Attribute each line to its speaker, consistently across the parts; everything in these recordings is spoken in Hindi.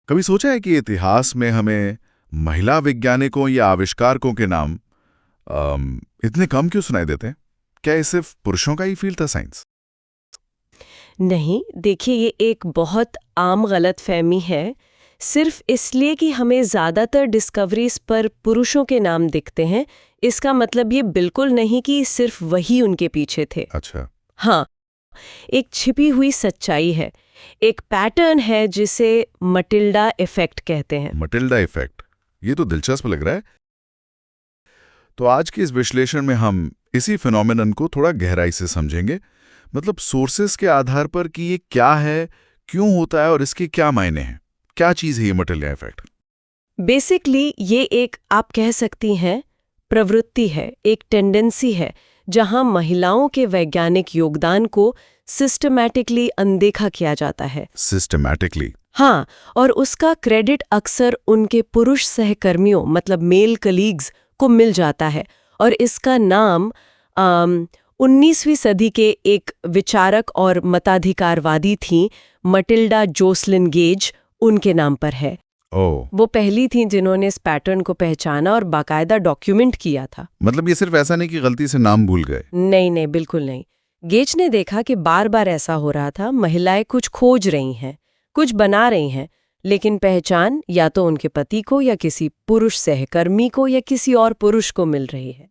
Speaker 1: कभी सोचा है कि इतिहास में हमें महिला वैज्ञानिकों या आविष्कारकों के नाम इतने कम क्यों सुनाई देते हैं? क्या ये सिर्फ पुरुषों का ही फील्ड था साइंस?
Speaker 2: नहीं, देखिए ये एक बहुत आम गलतफहमी है। सिर्फ इसलिए कि हमें ज़्यादातर डिस्कवरीज पर पुरुषों के नाम दिखते हैं, इसका मतलब ये बिल्कुल नहीं कि सिर्फ वही उनके पीछे थे।
Speaker 1: अच्छा।
Speaker 2: हाँ, एक छिपी हुई सच्चाई है, एक पैटर्न है जिसे मटिल्डा इफेक्ट कहते हैं।
Speaker 1: मटिल्डा इफेक्ट, ये तो दिलचस्प लग रहा है। तो आज के इस विश्लेषण में हम इसी फिनोमेनन को थोड़ा गहराई से समझेंगे, मतलब सोर्सेस के आधार पर कि ये क्या है, क्यों होता है और इसके क्या मायने हैं। क्या चीज़ है ये मटिल्डा इफेक्ट?
Speaker 2: बेसिकली ये एक, आप कह सकती हैं, प्रवृत्ति है, एक टेंडेंसी है जहां महिलाओं के वैज्ञानिक योगदान को सिस्टमैटिकली अनदेखा किया जाता है।
Speaker 1: सिस्टमैटिकली?
Speaker 2: हाँ, और उसका क्रेडिट अक्सर उनके पुरुष सहकर्मियों मतलब मेल कलीग्स को मिल जाता है। और इसका नाम 19वीं सदी के एक विचारक और मताधिकारवादी थीं, मटिल्डा जोसलिन गेज, उनके नाम पर है।
Speaker 1: ओह,
Speaker 2: वो पहली थीं जिन्होंने इस पैटर्न को पहचाना और बाकायदा डॉक्यूमेंट किया था।
Speaker 1: मतलब ये सिर्फ ऐसा नहीं कि गलती से नाम भूल गए?
Speaker 2: नहीं, बिल्कुल नहीं। गेज ने देखा कि बार बार ऐसा हो रहा था, महिलाएं कुछ खोज रही हैं, कुछ बना रही हैं, लेकिन पहचान या तो उनके पति को या किसी पुरुष सहकर्मी को या किसी और पुरुष को मिल रही है।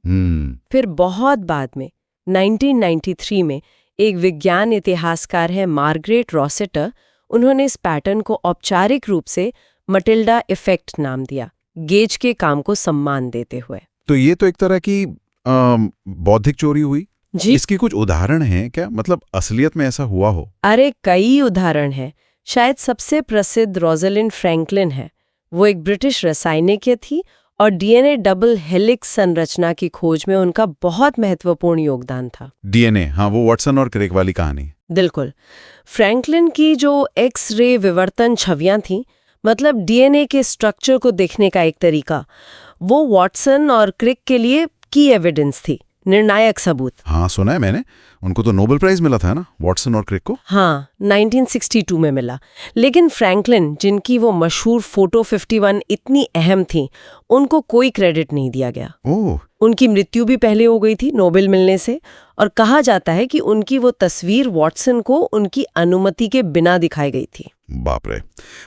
Speaker 2: फिर बहुत बाद में 1993 में एक विज्ञान इतिहासकार है मार्गरेट रॉसेटर, उन्होंने इस पैटर्न को औपचारिक रूप से मटिल्डा इफेक्ट नाम दिया, गेज के काम को सम्मान देते हुए।
Speaker 1: तो ये तो एक तरह की बौद्धिक चोरी हुई
Speaker 2: जी,
Speaker 1: इसकी कुछ उदाहरण हैं क्या? मतलब असलियत में ऐसा हुआ हो?
Speaker 2: अरे कई उदाहरण हैं। शायद सबसे प्रसिद्ध रोज़लिंड फ्रैंकलिन है। वो एक ब्रिटिश रसायनिज्ञ थी और डीएनए डबल हेलिक्स संरचना की खोज में उनका बहुत महत्वपूर्ण योगदान था।
Speaker 1: डीएनए, हाँ, वो वाटसन और क्रेग वाली कहानी।
Speaker 2: बिल्कुल। फ्रैंकलिन की जो एक्स रे विवर्तन छवियां थीं, मतलब डीएनए के स्ट्रक्चर को देखने का एक तरीका, वो वाटसन और क्रिक के लिए की एविडेंस थी, निर्णायक सबूत।
Speaker 1: हाँ, सुना है मैंने। उनको तो नोबेल प्राइज मिला था ना, वाटसन और क्रिक को?
Speaker 2: हाँ, 1962 में मिला। लेकिन फ्रैंकलिन, जिनकी वो मशहूर फोटो 51 इतनी अहम थी, उनको कोई क्रेडिट नहीं दिया गया।
Speaker 1: ओह,
Speaker 2: उनकी मृत्यु भी पहले हो गई थी नोबेल मिलने से, और कहा जाता है कि उनकी वो तस्वीर वाटसन को उनकी अनुमति के बिना दिखाई गई थी।
Speaker 1: बाप रे।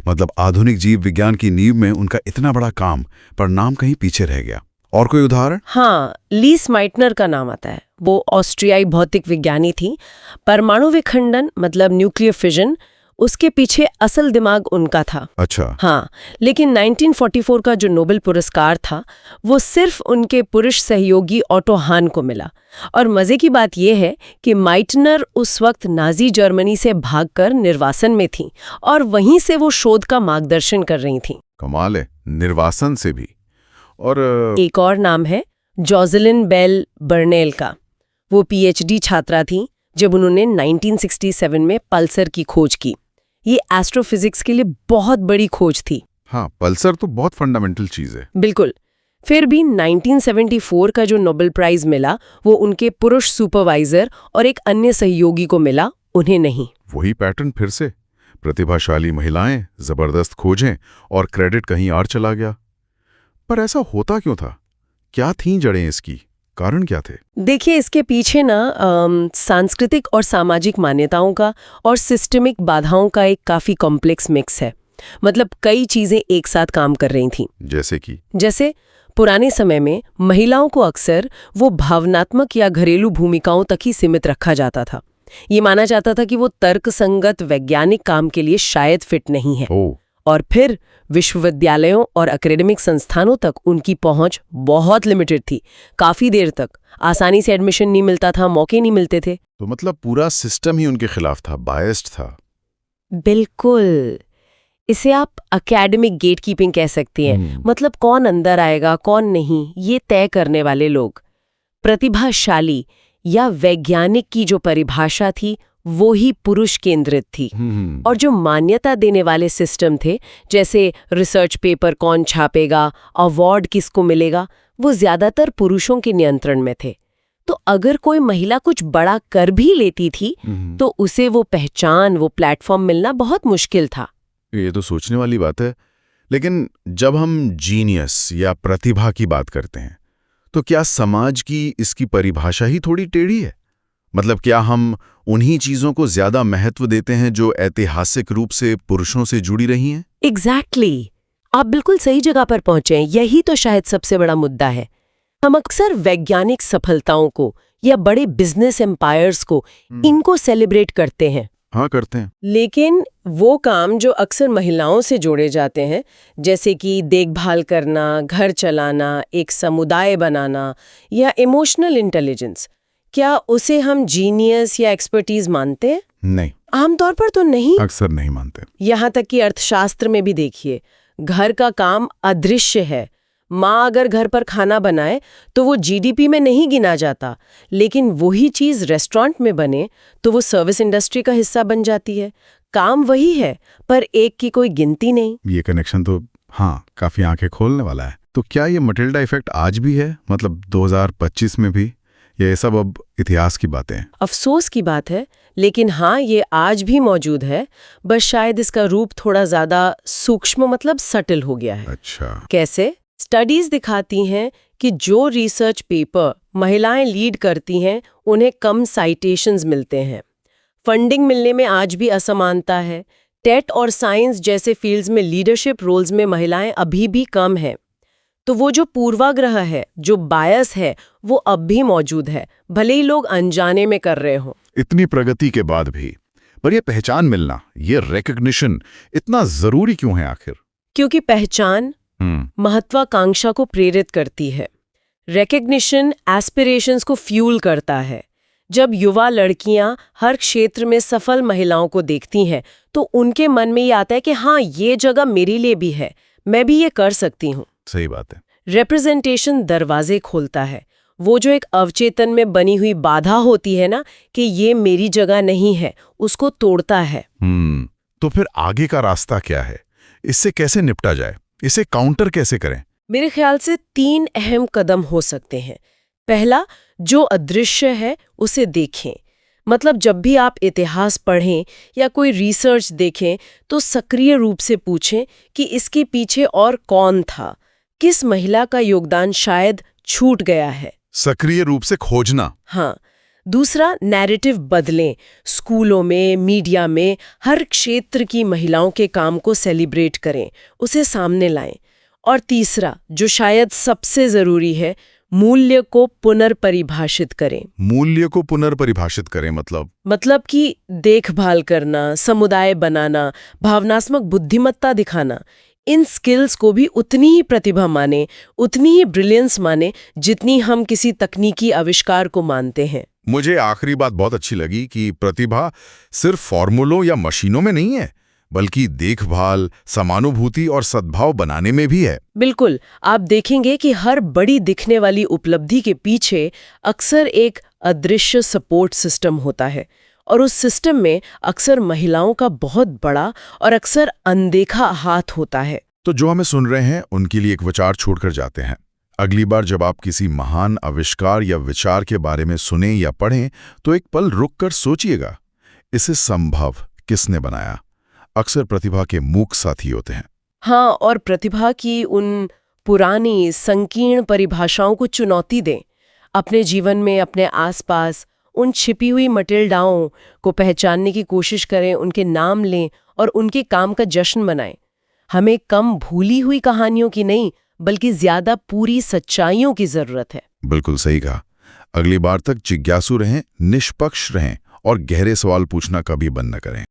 Speaker 1: मतलब आधुनिक जीव विज्ञान की नींव में उनका इतना बड़ा काम, पर नाम कहीं पीछे रह गया। और कोई उदाहरण?
Speaker 2: हाँ, लीस माइटनर का नाम आता है। वो ऑस्ट्रियाई भौतिक विज्ञानी थी। परमाणु विखंडन मतलब न्यूक्लियर फिजन, उसके पीछे असल दिमाग उनका था।
Speaker 1: अच्छा।
Speaker 2: हाँ, लेकिन 1944 का जो नोबेल पुरस्कार था, वो सिर्फ उनके पुरुष सहयोगी ऑटो हान को मिला। और मजे की बात यह है कि माइटनर उस वक्त नाजी जर्मनी से भागकर निर्वासन में थीं और वहीं से वो शोध का मार्गदर्शन कर रही थीं।
Speaker 1: कमाल है, निर्वासन से भी। और
Speaker 2: एक और नाम है जोसेलिन बेल बर्नेल का। वो पीएचडी छात्रा थी जब उन्होंने 1967 में पल्सर की खोज की। ये एस्ट्रोफिजिक्स के लिए बहुत बड़ी खोज थी।
Speaker 1: हाँ, पल्सर तो बहुत फंडामेंटल चीज है।
Speaker 2: बिल्कुल। फिर भी 1974 का जो नोबेल प्राइज मिला, वो उनके पुरुष सुपरवाइजर और एक अन्य सहयोगी को मिला, उन्हें नहीं।
Speaker 1: वही पैटर्न फिर से, प्रतिभाशाली महिलाएं, जबरदस्त खोजें और क्रेडिट कहीं और चला गया। पर ऐसा होता क्यों था? क्या थीं जड़ें इसकी? कारण क्या थे?
Speaker 2: देखिए, इसके पीछे ना सांस्कृतिक और सामाजिक मान्यताओं का और सिस्टमिक बाधाओं का एक काफी कॉम्प्लेक्स मिक्स है। मतलब कई चीजें एक साथ काम कर रही थीं। जैसे पुराने समय में महिलाओं को अक्सर वो भावनात्मक या घरेलू भूमिकाओं तक ही सीमित रखा जाता था। ये माना जाता था कि वो तर्कसंगत वैज्ञानिक काम के लिए शायद फिट नहीं है। और फिर विश्वविद्यालयों और एकेडमिक संस्थानों तक उनकी पहुंच बहुत लिमिटेड थी। काफी देर तक आसानी से एडमिशन नहीं मिलता था, मौके नहीं मिलते थे।
Speaker 1: तो मतलब पूरा सिस्टम ही उनके खिलाफ था, बायस्ड था।
Speaker 2: बिल्कुल। इसे आप एकेडमिक गेटकीपिंग कह सकती हैं। मतलब कौन अंदर आएगा, कौन नहीं, ये तय करने वाले लोग। प्रतिभाशाली या वैज्ञानिक की जो परिभाषा थी, वो ही पुरुष केंद्रित थी। और जो मान्यता देने वाले सिस्टम थे, जैसे रिसर्च पेपर कौन छापेगा, अवार्ड किसको मिलेगा, वो ज्यादातर पुरुषों के नियंत्रण में थे। तो अगर कोई महिला कुछ बड़ा कर भी लेती थी, तो उसे वो पहचान, वो प्लेटफॉर्म मिलना बहुत मुश्किल था।
Speaker 1: ये तो सोचने वाली बात है। लेकिन जब हम जीनियस या प्रतिभा की बात करते हैं तो क्या समाज की इसकी परिभाषा ही थोड़ी टेढ़ी है? मतलब क्या हम उन्हीं चीजों को ज्यादा महत्व देते हैं जो ऐतिहासिक रूप से पुरुषों से जुड़ी रही हैं?
Speaker 2: एग्जैक्टली आप बिल्कुल सही जगह पर पहुंचे हैं। यही तो शायद सबसे बड़ा मुद्दा है। हम अक्सर वैज्ञानिक सफलताओं को या बड़े बिजनेस एम्पायर्स को इनको सेलिब्रेट करते हैं।
Speaker 1: हाँ, करते हैं।
Speaker 2: लेकिन वो काम जो अक्सर महिलाओं से जोड़े जाते हैं, जैसे कि देखभाल करना, घर चलाना, एक समुदाय बनाना या इमोशनल इंटेलिजेंस, क्या उसे हम जीनियस या एक्सपर्टीज मानते हैं?
Speaker 1: नहीं,
Speaker 2: आमतौर पर तो नहीं।
Speaker 1: अक्सर नहीं मानते।
Speaker 2: यहाँ तक कि अर्थशास्त्र में भी देखिए, घर का काम अदृश्य है। माँ अगर घर पर खाना बनाए तो वो जीडीपी में नहीं गिना जाता, लेकिन वही चीज रेस्टोरेंट में बने तो वो सर्विस इंडस्ट्री का हिस्सा बन जाती है। काम वही है, पर एक की कोई गिनती नहीं।
Speaker 1: ये कनेक्शन तो हाँ काफी आंखें खोलने वाला है। तो क्या ये मटिल्डा इफेक्ट आज भी है, मतलब 2025 में भी? ये सब अब इतिहास की बातें हैं।
Speaker 2: अफसोस की बात है, लेकिन हाँ, ये आज भी मौजूद है। बस शायद इसका रूप थोड़ा ज्यादा सूक्ष्म, मतलब सटल हो गया है।
Speaker 1: अच्छा,
Speaker 2: कैसे? स्टडीज दिखाती हैं कि जो रिसर्च पेपर महिलाएं लीड करती हैं उन्हें कम साइटेशंस मिलते हैं। फंडिंग मिलने में आज भी असमानता है। टेट और साइंस जैसे फील्ड्स में लीडरशिप रोल्स में महिलाएं अभी भी कम हैं। तो वो जो पूर्वाग्रह है, जो बायस है, वो अब भी मौजूद है, भले ही लोग अनजाने में कर रहे हों।
Speaker 1: इतनी प्रगति के बाद भी। पर ये पहचान मिलना, ये रिकॉग्निशन इतना जरूरी क्यों है आखिर?
Speaker 2: क्योंकि पहचान महत्वाकांक्षा को प्रेरित करती है। रिकॉग्निशन एस्पिरेशंस को फ्यूल करता है। जब युवा लड़कियां हर क्षेत्र में सफल महिलाओं को देखती हैं तो उनके मन में ये आता है कि हाँ, ये जगह मेरे लिए भी है, मैं भी ये कर सकती हूँ।
Speaker 1: सही बात है।
Speaker 2: रिप्रेजेंटेशन दरवाजे खोलता है। वो जो एक अवचेतन में बनी हुई बाधा होती है ना कि ये मेरी जगह नहीं है, उसको तोड़ता है।
Speaker 1: तो फिर आगे का रास्ता क्या है? इससे कैसे निपटा जाए? इसे काउंटर कैसे करें?
Speaker 2: मेरे ख्याल से 3 अहम कदम हो सकते हैं। पहला, जो अदृश्य है उसे देखें। मतलब जब भी आप इतिहास पढ़ें या कोई रिसर्च देखें तो सक्रिय रूप से पूछें कि इसके पीछे और कौन था, किस महिला का योगदान शायद छूट गया है।
Speaker 1: सक्रिय रूप से खोजना।
Speaker 2: हाँ। दूसरा, नैरेटिव बदलें। स्कूलों में, मीडिया में हर क्षेत्र की महिलाओं के काम को सेलिब्रेट करें, उसे सामने लाएं। और तीसरा, जो शायद सबसे जरूरी है, मूल्य को पुनर्परिभाषित करें।
Speaker 1: मूल्य को पुनर्परिभाषित करें मतलब
Speaker 2: कि देखभाल करना, समुदाय बनाना, भावनात्मक बुद्धिमत्ता दिखाना, इन स्किल्स को भी उतनी ही प्रतिभा माने, उतनी ही ब्रिलियंस माने जितनी हम किसी तकनीकी आविष्कार को मानते हैं।
Speaker 1: मुझे आखिरी बात बहुत अच्छी लगी कि प्रतिभा सिर्फ फॉर्मूलों या मशीनों में नहीं है, बल्कि देखभाल, समानुभूति और सद्भाव बनाने में भी है।
Speaker 2: बिल्कुल। आप देखेंगे कि हर बड़ी दिखने वाली उपलब्धि के पीछे अक्सर एक अदृश्य सपोर्ट सिस्टम होता है, और उस सिस्टम में अक्सर महिलाओं का बहुत बड़ा और अक्सर अनदेखा हाथ होता है।
Speaker 1: तो जो हमें सुन रहे हैं उनके लिए एक विचार छोड़कर जाते हैं। अगली बार जब आप किसी महान आविष्कार या विचार के बारे में सुने या पढ़ें तो एक पल रुककर सोचिएगा, इसे संभव किसने बनाया? अक्सर प्रतिभा के मूक साथी होते हैं।
Speaker 2: हाँ, और प्रतिभा की उन पुरानी संकीर्ण परिभाषाओं को चुनौती दें। अपने जीवन में, अपने आसपास उन छिपी हुई मटिल्डाओं को पहचानने की कोशिश करें, उनके नाम लें और उनके काम का जश्न मनाएं। हमें कम भूली हुई कहानियों की नहीं, बल्कि ज्यादा पूरी सच्चाइयों की जरूरत है।
Speaker 1: बिल्कुल सही कहा। अगली बार तक जिज्ञासु रहें, निष्पक्ष रहें और गहरे सवाल पूछना कभी बंद न करें।